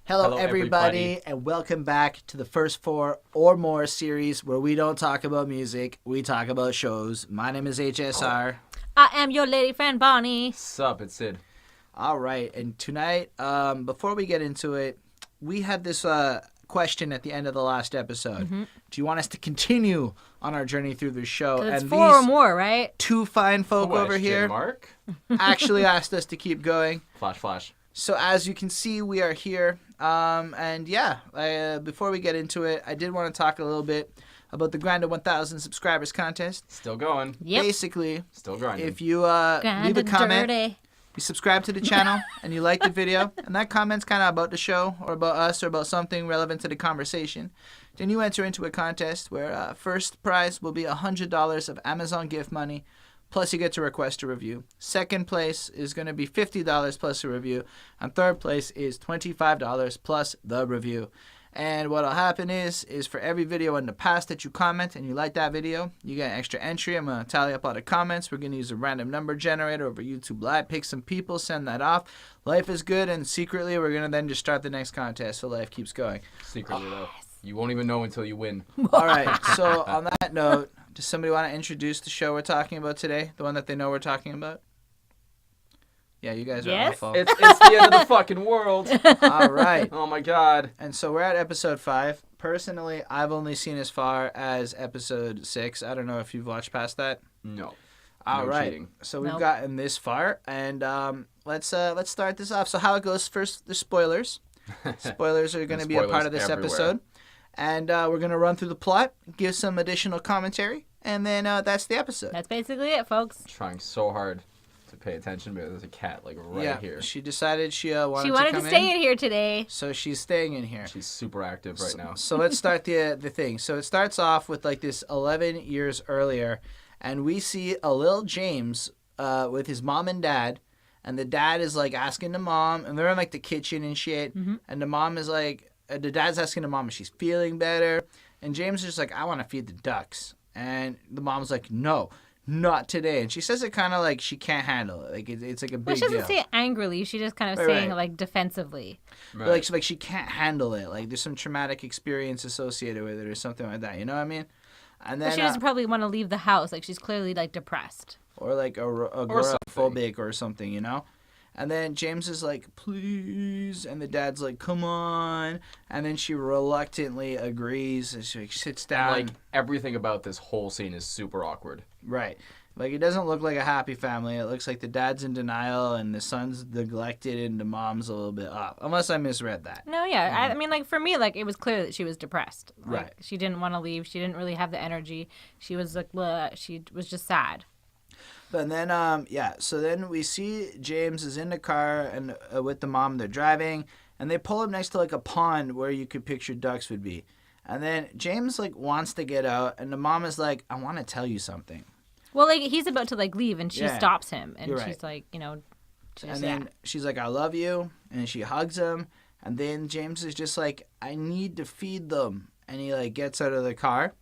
Hello, everybody, and welcome back to the first 4 or more series where we don't talk about music, we talk about shows. My name is HSR. I am your lady friend, Bonnie. Sup, it's Syd. All right, and tonight, before we get into it, we had this question at the end of the last episode. Mm-hmm. Do you want us to continue on our journey through the show? And 4 or more, right? 2 fine folk over here Mark? actually asked us to keep going. Flash. So as you can see, we are here. Before we get into it, I did want to talk a little bit about the Grind to 1,000 subscribers contest. Still going. Yep. Basically, still grinding. If you leave a comment, you subscribe to the channel, and you like the video, and that comment's kind of about the show or about us or about something relevant to the conversation, then you enter into a contest where first prize will be $100 of Amazon gift money, plus you get to request a review. Second place is going to be $50 plus a review. And third place is $25 plus the review. And what will happen is for every video in the past that you comment and you like that video, you get an extra entry. I'm going to tally up all the comments. We're going to use a random number generator over YouTube Live. Pick some people, send that off. Life is good, and secretly we're going to then just start the next contest so life keeps going. Secretly, though. You won't even know until you win. All right, so on that note, does somebody want to introduce the show we're talking about today? The one that they know we're talking about? Yeah, you guys are awful. It's the end of the fucking world. All right. Oh, my God. And so we're at episode 5. Personally, I've only seen as far as episode 6. I don't know if you've watched past that. No. All right. Cheating. So we've gotten this far, and let's start this off. So how it goes, first, the spoilers. Spoilers are going to be a part of this episode. And we're going to run through the plot, give some additional commentary, and then that's the episode. That's basically it, folks. Trying so hard to pay attention, but there's a cat right here. She decided she wanted to stay in here today. So she's staying in here. She's super active right now. So let's start the thing. So it starts off with like this 11 years earlier, and we see a little James with his mom and dad, and the dad is like asking the mom, and they're in like the kitchen and shit, and the mom is like, the dad's asking the mom if she's feeling better. And James is just like, I want to feed the ducks. And the mom's like, no, not today. And she says it kind of like she can't handle it. Like it's like a big deal. She doesn't say it angrily. She just kind of saying it like defensively. Right. But like she can't handle it. Like there's some traumatic experience associated with it or something like that. You know what I mean? And then she doesn't probably want to leave the house. Like she's clearly like depressed. Or like agoraphobic or something, you know? And then James is like, please. And the dad's like, come on. And then she reluctantly agrees. And she sits down. And, like, everything about this whole scene is super awkward. Right. Like, it doesn't look like a happy family. It looks like the dad's in denial and the son's neglected and the mom's a little bit up. Unless I misread that. No, yeah. I mean, like, for me, like, it was clear that she was depressed. Like, right. She didn't want to leave. She didn't really have the energy. She was like, bleh. She was just sad. But then, so then we see James is in the car and with the mom. They're driving, and they pull up next to, like, a pond where you could picture ducks would be. And then James, like, wants to get out, and the mom is like, I want to tell you something. Well, like, he's about to, like, leave, and she stops him, and she's like, you know. And then she's like, I love you, and she hugs him, and then James is just like, I need to feed them. And he, like, gets out of the car.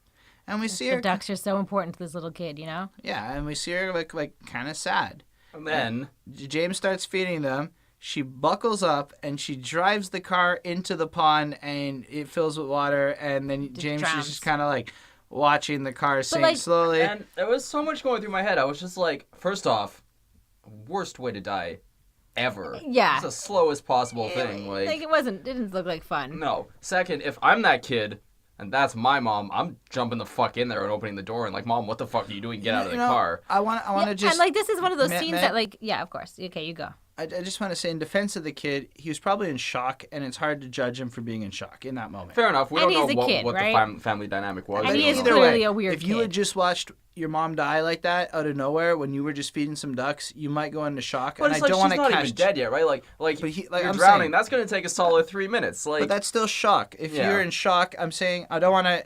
And we see her. The ducks are so important to this little kid, you know? Yeah, and we see her like kind of sad. And then James starts feeding them. She buckles up and she drives the car into the pond, and it fills with water. And then James is just kind of like watching the car sink slowly. And there was so much going through my head. I was just like, first off, worst way to die ever. Yeah. It's the slowest possible thing. Like it didn't look like fun. No. Second, if I'm that kid and that's my mom, I'm jumping the fuck in there and opening the door and like, Mom, what the fuck are you doing? Get out of the car. I want to just... And like, this is one of those scenes that like, yeah, of course. Okay, you go. I just want to say, in defense of the kid, he was probably in shock, and it's hard to judge him for being in shock in that moment. Fair enough. We don't know what right? the family dynamic was. And he is clearly a weird kid. If you had just watched your mom die like that out of nowhere when you were just feeding some ducks, you might go into shock. But and I don't want to catch... She's not even dead yet, right? Like you're I'm drowning. saying, that's going to take a solid 3 minutes. Like, but that's still shock. If you're in shock, I'm saying I don't want to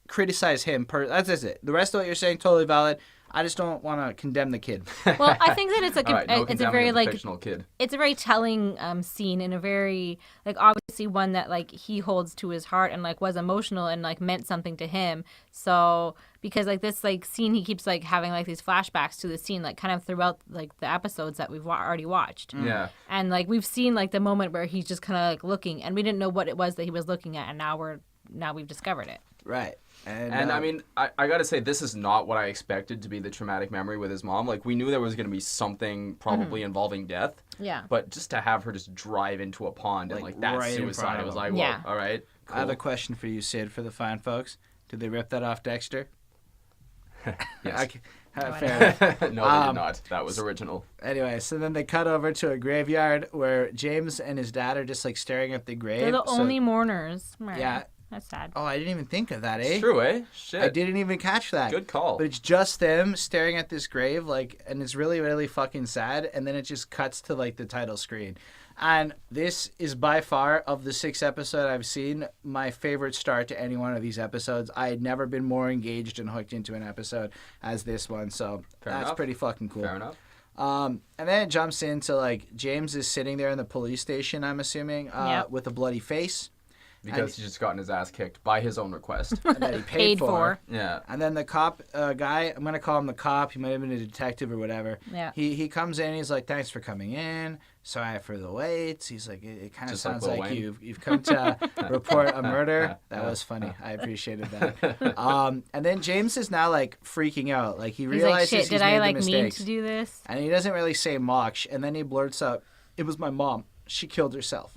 criticize him. That's it. The rest of what you're saying, totally valid. I just don't want to condemn the kid. Well, I think that it's like it's a very like fictional kid. It's a very telling scene, and a very like obviously one that like he holds to his heart and like was emotional and like meant something to him. So because like this like scene, he keeps like having like these flashbacks to the scene like kind of throughout like the episodes that we've already watched. Yeah. And like we've seen like the moment where he's just kind of like looking, and we didn't know what it was that he was looking at, and now we've discovered it. Right. And I mean, I gotta say, this is not what I expected to be the traumatic memory with his mom. Like, we knew there was gonna be something probably involving death. Yeah. But just to have her just drive into a pond and, like, that's right suicide. It was like, yeah. well, all right, cool. I have a question for you, Syd, for the fine folks. Did they rip that off Dexter? Yes. Fair enough. No, they did not. That was original. Anyway, so then they cut over to a graveyard where James and his dad are just, like, staring at the grave. They're the only mourners. Right. Yeah. That's sad. Oh, I didn't even think of that, eh? It's true, eh? Shit. I didn't even catch that. Good call. But it's just them staring at this grave, like, and it's really, really fucking sad. And then it just cuts to, like, the title screen. And this is by far, of the 6 episodes I've seen, my favorite start to any one of these episodes. I had never been more engaged and hooked into an episode as this one. So that's pretty fucking cool. Fair enough. And then it jumps into, like, James is sitting there in the police station, I'm assuming, with a bloody face. Because he's just gotten his ass kicked by his own request. And that he paid for. Yeah. And then the cop guy, I'm going to call him the cop. He might have been a detective or whatever. Yeah. He comes in. He's like, thanks for coming in. Sorry for the wait. He's like, it kind of sounds like you've come to report a murder. That was funny. I appreciated that. And then James is now, like, freaking out. Like, he realizes he's like, shit, did made I, like, the mean mistakes. to do this? And he doesn't really say much. And then he blurts out, it was my mom. She killed herself.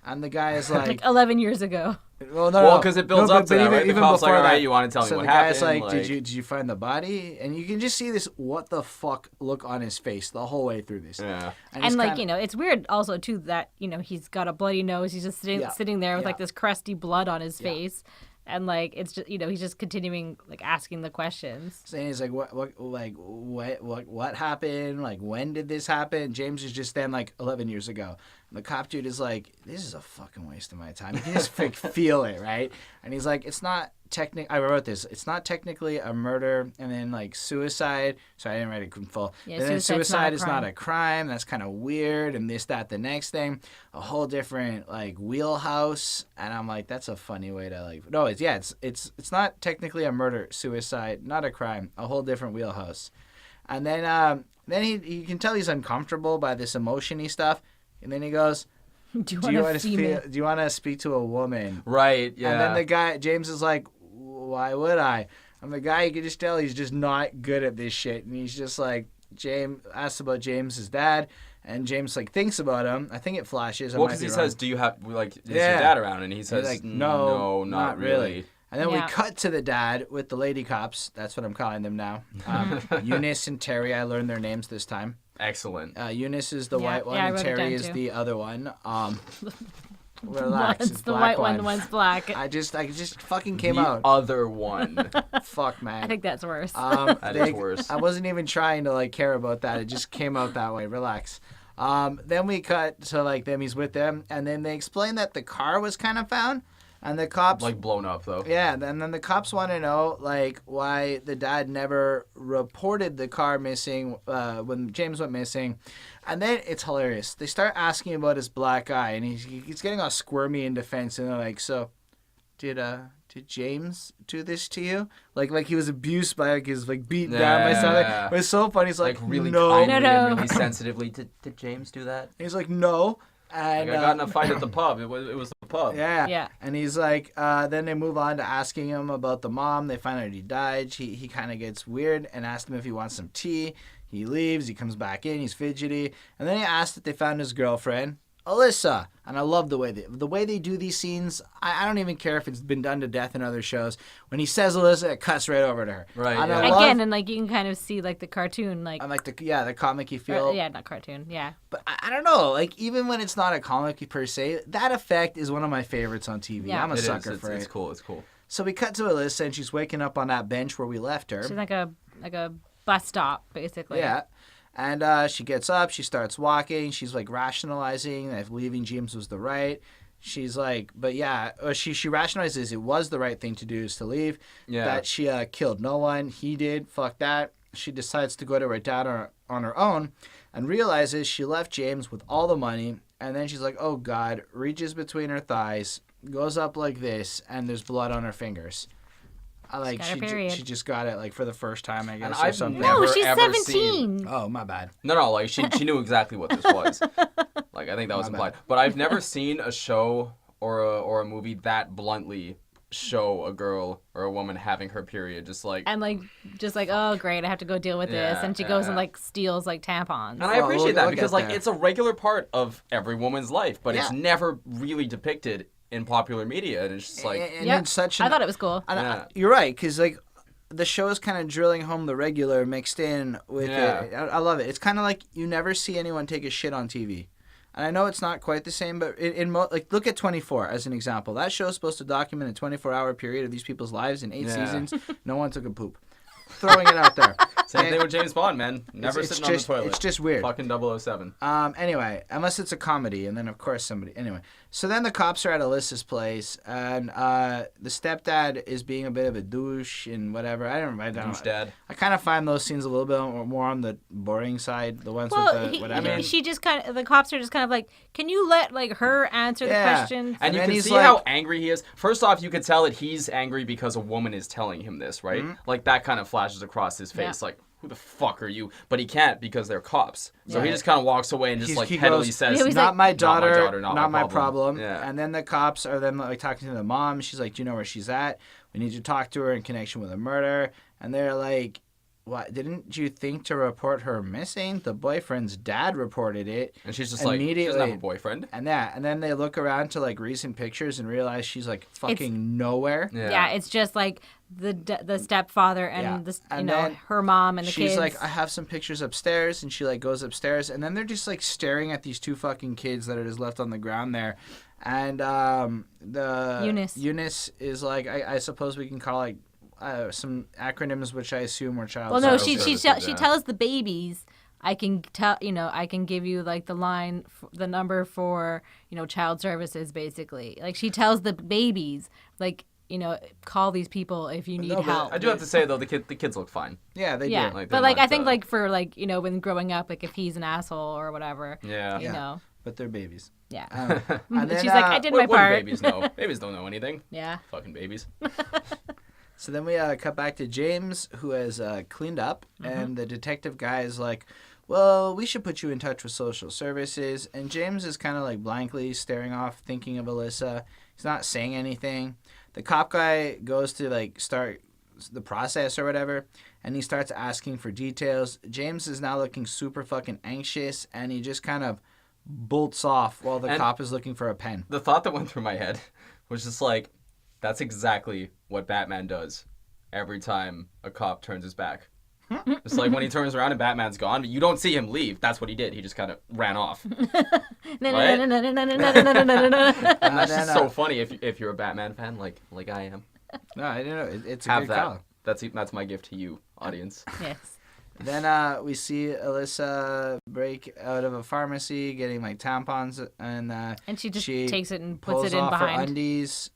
And the guy is like... 11 years ago. Well, no, because it builds up to that, right? The cop's like, all right, you want to tell me what happened? So the guy's like, did you find the body? And you can just see this what the fuck look on his face the whole way through this. Yeah. And like, it's weird also, too, that, he's got a bloody nose. He's just sitting there with, like, this crusty blood on his face. And, like, it's just, he's just continuing, like, asking the questions. So he's like, what happened? Like, when did this happen? James is just then, like, 11 years ago. And the cop dude is like, this is a fucking waste of my time. You can just feel it, right? And he's like, it's not I wrote this. It's not technically a murder, and then, like, suicide. So I didn't write it in full. Yeah, and then suicide is not a crime. That's kind of weird. And this, that, the next thing. A whole different, like, wheelhouse. And I'm like, that's a funny way to, like... No, it's not technically a murder, suicide, not a crime. A whole different wheelhouse. And then you can tell he's uncomfortable by this emotion-y stuff. And then he goes... Do you want to speak to a woman? Right, yeah. And then the guy, James, is like, why would I? And the guy, you can just tell he's just not good at this shit. And he's just like, James asks about James's dad. And James, like, thinks about him. I think it flashes. Well, because he says, do you have, like, is your dad around? And he says, like, no, not really. And then we cut to the dad with the lady cops. That's what I'm calling them now. Eunice and Terry, I learned their names this time. Excellent. Eunice is the white one, and Terry is the other one. Relax. It's the white one, the one's black. I just fucking came out. The other one. Fuck, man. I think that's worse. That is worse. I wasn't even trying to, like, care about that. It just came out that way. Relax. Then we cut to, like, them. He's with them, and then they explain that the car was kind of found. And the cops... Like, blown up, though. Yeah, and then the cops want to know, like, why the dad never reported the car missing when James went missing. And then it's hilarious. They start asking about his black eye, and he's getting all squirmy in defense, and they're like, so, did James do this to you? Like he was abused by, like, his, like, beat down by something. Yeah. It was so funny. He's like, really no. Kindly and really sensitively, did James do that? He's like, no. And, like, I got in a fight at the pub. It was the pub. Yeah. And he's like, then they move on to asking him about the mom. They find out he died. He kind of gets weird and asks him if he wants some tea. He leaves. He comes back in. He's fidgety. And then he asks if they found his girlfriend, Alyssa. And I love the way they do these scenes. I don't even care if it's been done to death in other shows. When he says Alyssa, it cuts right over to her. Right. And again, and, like, you can kind of see, like, the cartoon, like... And, like, the comic-y feel. Not cartoon, yeah. But I don't know. Like, even when it's not a comic per se, that effect is one of my favorites on TV. Yeah. I'm a sucker for it. It's cool. It's cool. So we cut to Alyssa, and she's waking up on that bench where we left her. She's like a bus stop, basically. Yeah. And she gets up, she starts walking, she's, like, rationalizing that leaving James was the right. She's like, but yeah, she rationalizes it was the right thing to do is to leave. Yeah. That she killed no one. He did. Fuck that. she decides to go to her dad on her own and realizes she left James with all the money. And then she's like, oh, God, reaches between her thighs, goes up like this, and there's blood on her fingers. She just got it like for the first time, I guess, or something. No, she's 17. Oh, my bad. No, like she knew exactly what this was. Like I think that was implied. But I've never seen a show or a movie that bluntly show a girl or a woman having her period just like oh great, I have to go deal with this, and she goes and like steals like tampons. And I appreciate that because like it's a regular part of every woman's life, but it's never really depicted in popular media, and it's just like it's such I thought it was cool. You're right, because like the show is kind of drilling home the regular mixed in with it. I love it. It's kind of like you never see anyone take a shit on TV. And I know it's not quite the same, but like look at 24 as an example. That show is supposed to document a 24-hour period of these people's lives in 8 seasons. No one took a poop. Throwing it out there. Same thing with James Bond, man. Never sitting on the toilet. It's just weird. Fucking 007. Anyway, unless it's a comedy, and then of course somebody. Anyway, so then the cops are at Alyssa's place, and the stepdad is being a bit of a douche and whatever. I don't. Douche dad. I kind of find those scenes a little bit more on the boring side. The ones with the whatever. She just the cops are just kind of like, can you let like her answer the questions? And you can see how angry he is. First off, you could tell that he's angry because a woman is telling him this, right? Mm-hmm. Like that kind of flashes across his face, like, who the fuck are you? But he can't because they're cops. So he just kind of walks away and just he pettily says, not my daughter, not my problem. Yeah. And then the cops are then like talking to the mom. She's like, do you know where she's at? We need you to talk to her in connection with a murder. And they're like, what? Didn't you think to report her missing? The boyfriend's dad reported it. And she's just like, she doesn't have a boyfriend. And then they look around to like recent pictures and realize she's like fucking nowhere. Yeah, it's just like the stepfather and the her mom and the kids. She's like, I have some pictures upstairs, and she like goes upstairs, and then they're just like staring at these two fucking kids that are just left on the ground there. And Eunice is like, I suppose we can call like some acronyms, which I assume were child. Well, no, she tells the babies, I can give you like the number for child services, basically. Like she tells the babies like call these people if you need help. I do have to say though, the kids look fine. Yeah, they do. Like, but like I think like for like when growing up, like if he's an asshole or whatever. Yeah. But they're babies. Yeah. And then, she's like, I did my part. Babies know. Babies don't know anything. Yeah. Fucking babies. So then we cut back to James, who has cleaned up, and the detective guy is like, well, we should put you in touch with social services. And James is kind of like blankly staring off, thinking of Alyssa. He's not saying anything. The cop guy goes to like start the process or whatever, and he starts asking for details. James is now looking super fucking anxious, and he just kind of bolts off while the cop is looking for a pen. The thought that went through my head was just like, that's exactly what Batman does every time a cop turns his back. It's like when he turns around and Batman's gone, but you don't see him leave. That's what he did. He just kind of ran off. Right? And that's just so funny if you're a Batman fan like I am. No, I don't know. It's a good call. That's my gift to you, audience. Yes. Then we see Alyssa break out of a pharmacy getting like tampons, and she takes it and puts pulls it in off behind her undies,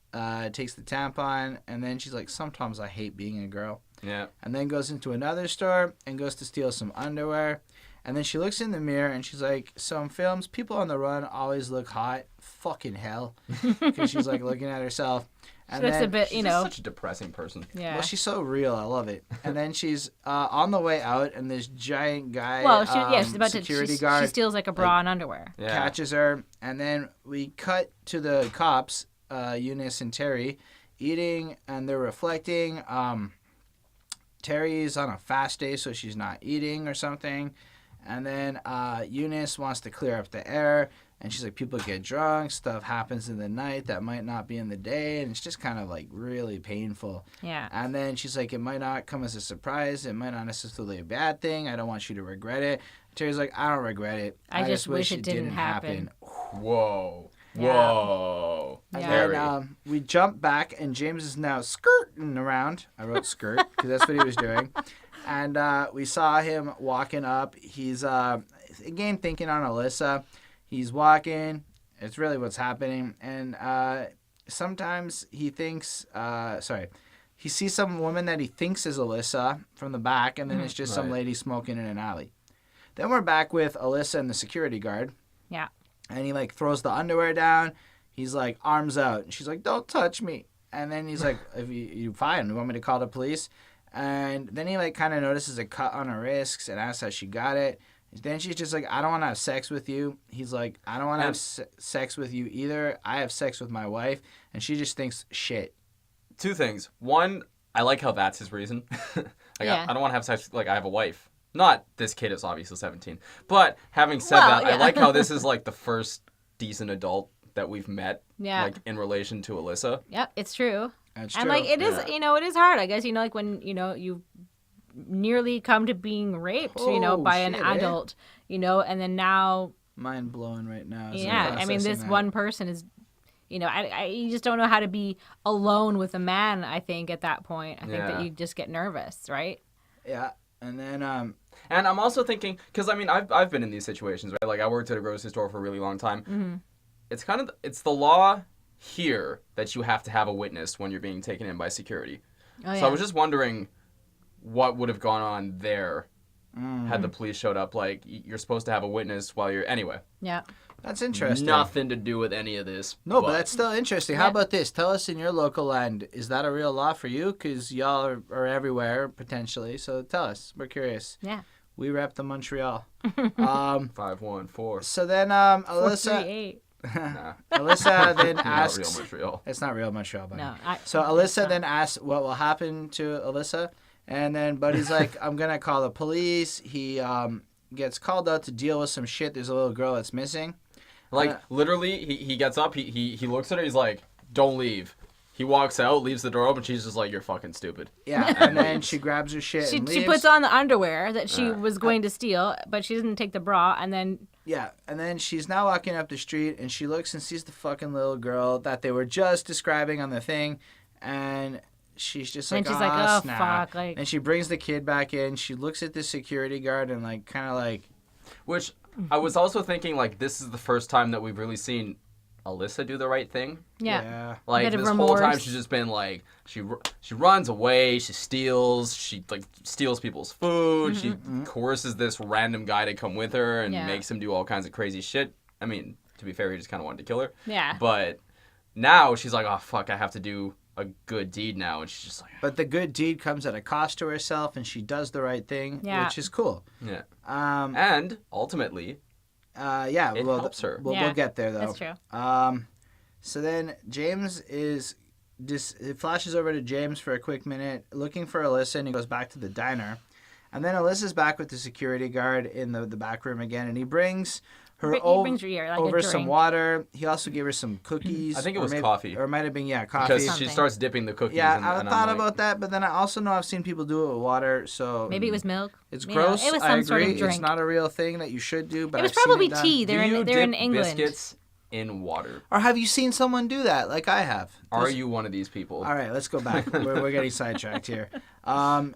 takes the tampon, and then she's like, sometimes I hate being a girl. Yeah. And then goes into another store and goes to steal some underwear. And then she looks in the mirror and she's like, so in films, people on the run always look hot. Fucking hell. Because she's like looking at herself. And that's a bit, she's such a depressing person. Yeah. Well, she's so real. I love it. And then she's on the way out, and this giant guy, she's about security guard. She steals like a bra and underwear. Yeah. Catches her. And then we cut to the cops, Eunice and Terry, eating, and they're reflecting. Terry's on a fast day, so she's not eating or something. And then Eunice wants to clear up the air. And she's like, people get drunk, stuff happens in the night that might not be in the day, and it's just kind of like really painful. Yeah. And then she's like, it might not come as a surprise, it might not necessarily be a bad thing, I don't want you to regret it. Terry's like, I don't regret it. I just wish it didn't happen. Whoa. Yeah. Whoa. And then we jump back, and James is now skirting around. I wrote skirt, because that's what he was doing. And we saw him walking up. He's, again, thinking on Alyssa. He's walking. It's really what's happening. And sometimes he thinks, he sees some woman that he thinks is Alyssa from the back, and then it's just some lady smoking in an alley. Then we're back with Alyssa and the security guard. Yeah. And he like throws the underwear down. He's like arms out, and she's like, "Don't touch me." And then he's like, "If you fine, you want me to call the police?" And then he like kind of notices a cut on her wrist and asks how she got it. Then she's just like, "I don't want to have sex with you." He's like, "I don't want to have sex with you either. I have sex with my wife." And she just thinks shit. Two things. One, I like how that's his reason. I don't want to have sex. Like, I have a wife. Not this kid is obviously 17. But having said that, I like how this is like the first decent adult that we've met. Yeah. Like in relation to Alyssa. Yep, it's true. That's and true. like it is, it is hard. I guess like when you nearly come to being raped, by an adult, and then now. Mind blowing right now. Yeah, I mean, this one person is. You just don't know how to be alone with a man, I think, at that point. I think that you just get nervous, right? Yeah. And then, And I'm also thinking, because, I mean, I've been in these situations, right? Like, I worked at a grocery store for a really long time. Mm-hmm. It's the law here that you have to have a witness when you're being taken in by security. Oh, so I was just wondering what would have gone on there had the police showed up. Like, you're supposed to have a witness while you're... Anyway. Yeah. That's interesting. Nothing to do with any of this. No, but that's still interesting. How about this? Tell us in your local land, is that a real law for you? Because y'all are everywhere, potentially. So tell us. We're curious. Yeah. We rep the Montreal. 514. So then Alyssa... Nah. Alyssa then asks... Not real Montreal. It's not real Montreal, buddy. No, so Alyssa then asks what will happen to Alyssa. And then Buddy's like, I'm going to call the police. He gets called out to deal with some shit. There's a little girl that's missing. Like, literally, he gets up, he looks at her, he's like, "Don't leave." He walks out, leaves the door open, she's just like, "You're fucking stupid." Yeah, and then she grabs her shit and leaves. She puts on the underwear that she was going to steal, but she doesn't take the bra, and then... Yeah, and then she's now walking up the street, and she looks and sees the fucking little girl that they were just describing on the thing, and... She's just like, and she's like, oh, snap. fuck. Like... And she brings the kid back in. She looks at the security guard and, like, kind of like... Which, I was also thinking, like, this is the first time that we've really seen Alyssa do the right thing. Yeah. Like, this whole time she's just been, like, she runs away, she steals, steals people's food, she coerces this random guy to come with her and makes him do all kinds of crazy shit. I mean, to be fair, he just kind of wanted to kill her. Yeah. But now she's like, oh, fuck, I have to do... a good deed now, and she's just like... But the good deed comes at a cost to herself, and she does the right thing, which is cool. Yeah. And, ultimately, it helps her. We'll get there, though. That's true. So then James is... It flashes over to James for a quick minute, looking for Alyssa, and he goes back to the diner. And then Alyssa's back with the security guard in the back room again, and he brings... over some water. He also gave her some cookies. I think it was coffee. Or it might have been, coffee. Because she starts dipping the cookies. Yeah, I thought about that, but then I also know I've seen people do it with water, so... Maybe it was milk. It's gross, it was I some agree. sort of drink. It's not a real thing that you should do, but it was I've probably seen it tea. done. They're in England. Biscuits in water. Or have you seen someone do that, like I have? Are you one of these people? All right, let's go back. We're getting sidetracked here.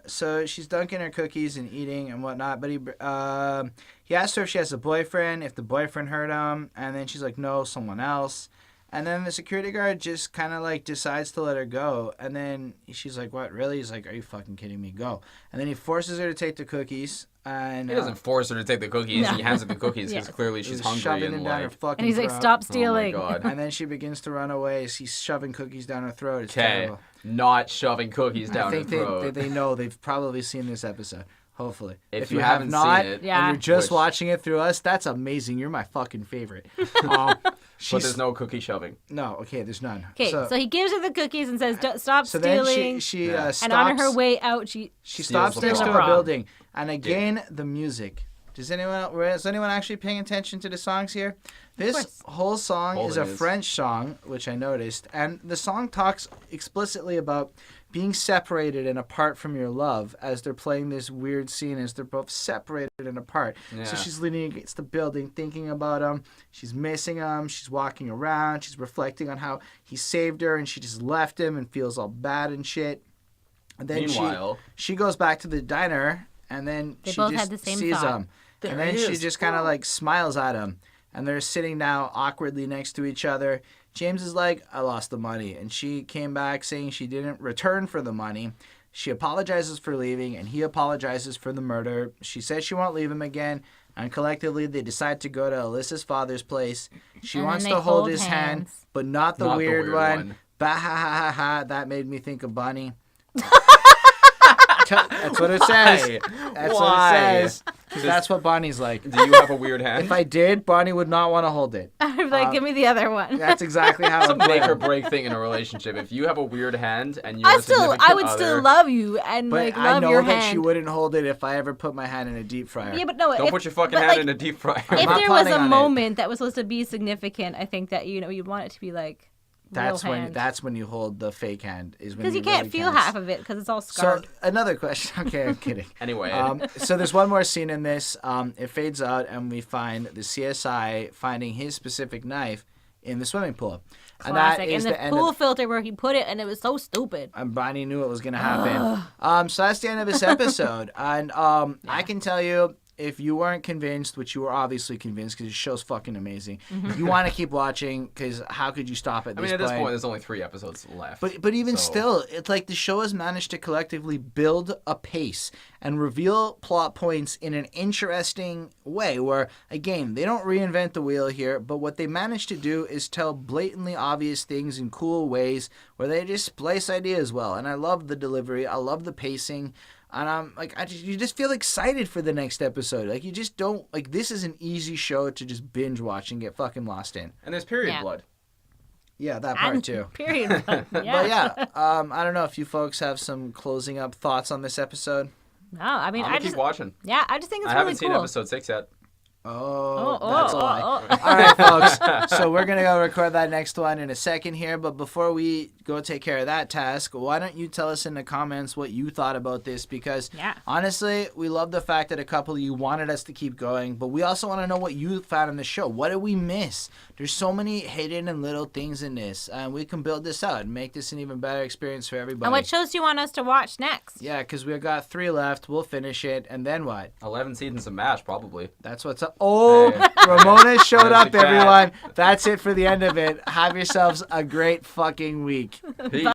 So she's dunking her cookies and eating and whatnot, but he asked her if she has a boyfriend, if the boyfriend hurt him, and then she's like, no, someone else. And then the security guard just kind of like decides to let her go, and then she's like, what, really? He's like, are you fucking kidding me? Go. And then he forces her to take the cookies. And he doesn't force her to take the cookies. No. He hands her the cookies because clearly she's hungry shoving and them down her fucking and he's like, throat. stop stealing. Oh my God. And then she begins to run away. He's shoving cookies down her throat. It's okay, terrible. Not shoving cookies down her throat. I think they know. They've probably seen this episode. Hopefully. If you haven't have not, seen it, and you're just watching it through us, that's amazing. You're my fucking favorite. But there's no cookie shoving. No, okay, there's none. Okay, so he gives her the cookies and says, stop stealing. Then she stops. And on her way out, she stops next to a building. And again, the music. Is anyone actually paying attention to the songs here? This whole song is a French song, which I noticed. And the song talks explicitly about being separated and apart from your love as they're playing this weird scene as they're both separated and apart. Yeah. So she's leaning against the building thinking about him. She's missing him. She's walking around. She's reflecting on how he saved her and she just left him and feels all bad and shit. And then meanwhile, she goes back to the diner and then she just sees him. And then she just kind of like smiles at him. and they're sitting now awkwardly next to each other. James is like, I lost the money. And she came back saying she didn't return for the money. She apologizes for leaving, and he apologizes for the murder. She says she won't leave him again, and collectively they decide to go to Alyssa's father's place. She And wants then to they hold hold his hand, hands. but not the Not the weird weird one. one. Bah ha ha ha ha. That made me think of Bonnie. That's what it says. That's what Why? it says. 'Cause that's what Bonnie's like. Do you have a weird hand? If I did, Bonnie would not want to hold it. I'd be like, give me the other one. That's exactly how It's a it make or went. break thing in a relationship. If you have a weird hand and you're I a significant would other, still love you and But like I love know your that hand. she wouldn't hold it if I ever put my hand in a deep fryer. Yeah, but no. don't if, put your fucking but, hand like, in a deep fryer. If not there was planning a on it. moment that was supposed to be significant, I think that you'd want it to be like That's real when hand. that's when you hold the fake hand. Is when Because you really can't feel half of it because it's all So scarred. another question. Okay, I'm kidding. Anyway, So there's one more scene in this. It fades out, and we find the CSI finding his specific knife in the swimming pool. And that Classic. is And the the end pool of. filter where he put it, and it was so stupid. And Bonnie knew it was gonna happen. So that's the end of this episode, and I can tell you. If you weren't convinced, which you were obviously convinced because the show's fucking amazing, you want to keep watching because how could you stop at I this mean, at point? this point, there's only 3 episodes left. But even so- still, it's like the show has managed to collectively build a pace and reveal plot points in an interesting way where, again, they don't reinvent the wheel here, but what they manage to do is tell blatantly obvious things in cool ways where they just splice ideas well. And I love the delivery. I love the pacing. And I'm like, you just feel excited for the next episode. Like, you just don't, like, this is an easy show to just binge watch and get fucking lost in. And there's period Yeah. blood. Yeah, that part And too. period. But yeah, I don't know if you folks have some closing up thoughts on this episode. No, I mean, I'm I gonna just keep watching. I just think it's I really haven't seen cool. episode 6 yet. Oh, that's a lie. oh. All right, folks. So we're going to go record that next one in a second here. But before we go take care of that task, why don't you tell us in the comments what you thought about this? Because Yeah. honestly, we love the fact that a couple of you wanted us to keep going. But we also want to know what you found in the show. What did we miss? There's so many hidden and little things in this. And we can build this out and make this an even better experience for everybody. And what shows do you want us to watch next? Yeah, because we've got 3 left. We'll finish it. And then what? 11 seasons of MASH, probably. That's what's up. Oh, Hey. Ramona showed There's up, the cat. everyone. That's it for the end of it. Have yourselves a great fucking week. Peace.